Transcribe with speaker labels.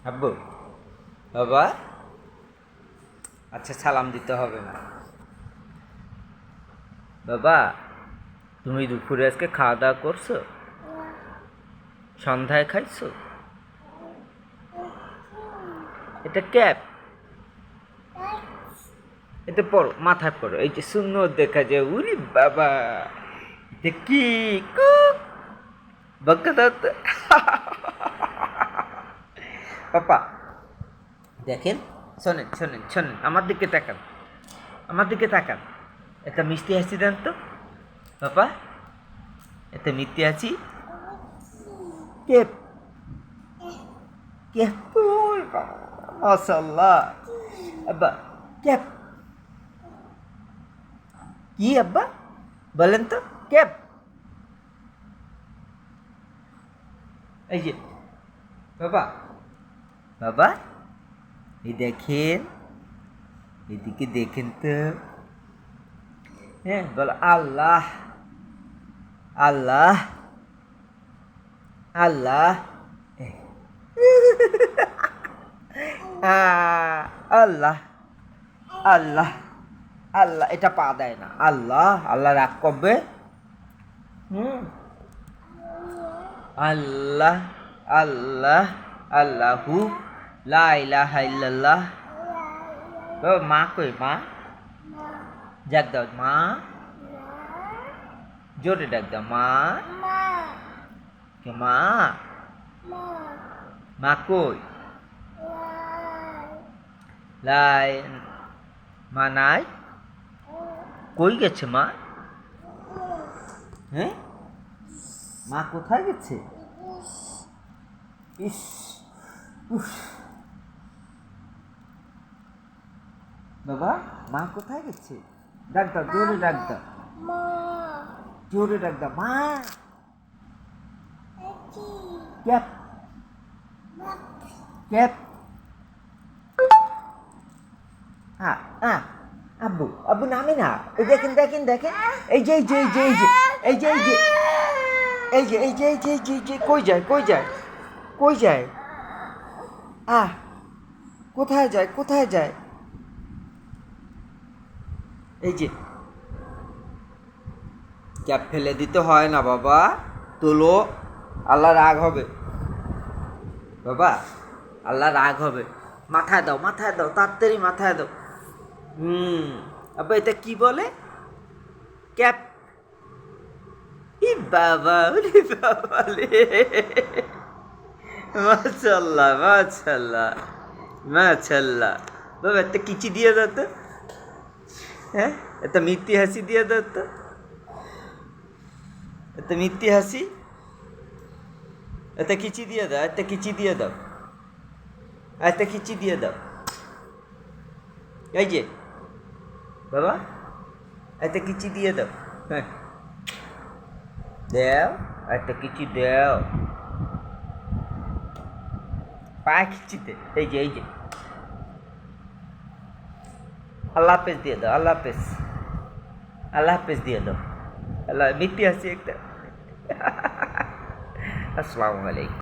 Speaker 1: আব্বু, বাবা, আচ্ছা সালাম দিতে হবে না। বাবা, তুমি দুপুরে আজকে খাওয়া দাওয়া করছো? সন্ধ্যায় খাইছো? এটা ক্যাপ, এটা পড়ো, মাথায় পড়ো। এই যে সুন্দর দেখা যায়। উরি বাবা, এটা কি কুক বকা দাও তো। পাপা দেখেন, শোনেন শোনেন শোনেন, আমার দিকে তাকান, আমার দিকে তাকান। একটা মিষ্টি হাসি দেন তো পাপা, একটা মিষ্টি হাসি। কেপ কেপ, ওই বাবা, মাশাল্লাহ। আব্বা, ক্যাপ কি আব্বা বলেন তো? ক্যাপ, এই যে বাবা, বাবা এই দেখেন, এদিকে দেখেন তো। হ্যাঁ বলো আল্লাহ, আল্লাহ, আল্লাহ। আল্লাহ, আল্লাহ, আল্লাহ। এটা পা দেয় না। আল্লাহ, আল্লাহ রাগ করবে। হুম, আল্লাহ, আল্লাহ, আল্লাহু লা ইলাহা ইল্লাল্লাহ। মা কই? মা ডাক দাও, মা জোরে ডাক দাও, মা। মা, মা কই? লাই, মা নাই। কই গেছে মা? হ্যাঁ, মা কোথায় গেছে? ইস, উফ, বাবা মা কোথায় গেছে? ডাক দাও, জোরে ডাক দাও, জোরে ডাক দাও, মা। Cap, cap. হ্যাঁ হ্যাঁ, আব্বু, আব্বু নামে না। এই দেখেন দেখেন দেখেন, এই যে এই যে এই যে এই যে এই যে এই যে এই যে এই যে এই যে এই যে কই যায়, কই যায়, কই যায়? কোথায় যায়, কোথায় যায়? এই যে ক্যাপ ফেলে দিতে হয় না বাবা, তোলো, আল্লাহ রাগ হবে বাবা, আল্লাহ রাগ হবে। মাথায় দাও, মাথায় দাও, তাড়াতাড়ি মাথায় দাও। আব্বা এটা কি বলে? ক্যাপ। ই বাবা, ওরে বাবা রে, মাশাল্লাহ মাশাল্লাহ মাশাল্লাহ। বাবা একটা কিচি দিয়ে দাও তো। হ্যাঁ, একটা মিথ্যি হাসি দিয়ে দাও তো, একটা মিথ্যি হাসি, একটা কিচি দিয়ে দাও, একটা কিচি দিয়ে দাও, একটা কিচি দিয়ে দাও। এই যে বাবা, একটা কিচি দিয়ে দাও। হ্যাঁ, দেও, একটা কিচি দেও, পায়ে খিচিতে। এই যে এই যে, আল্লাহ হাফেজ দিয়ে দাও, আল্লাহ হাফেজ, আল্লাহ হাফেজ দিয়ে দাও। আল্লাহ মিথ্যি হাসি একটা। আসসালামু আলাইকুম।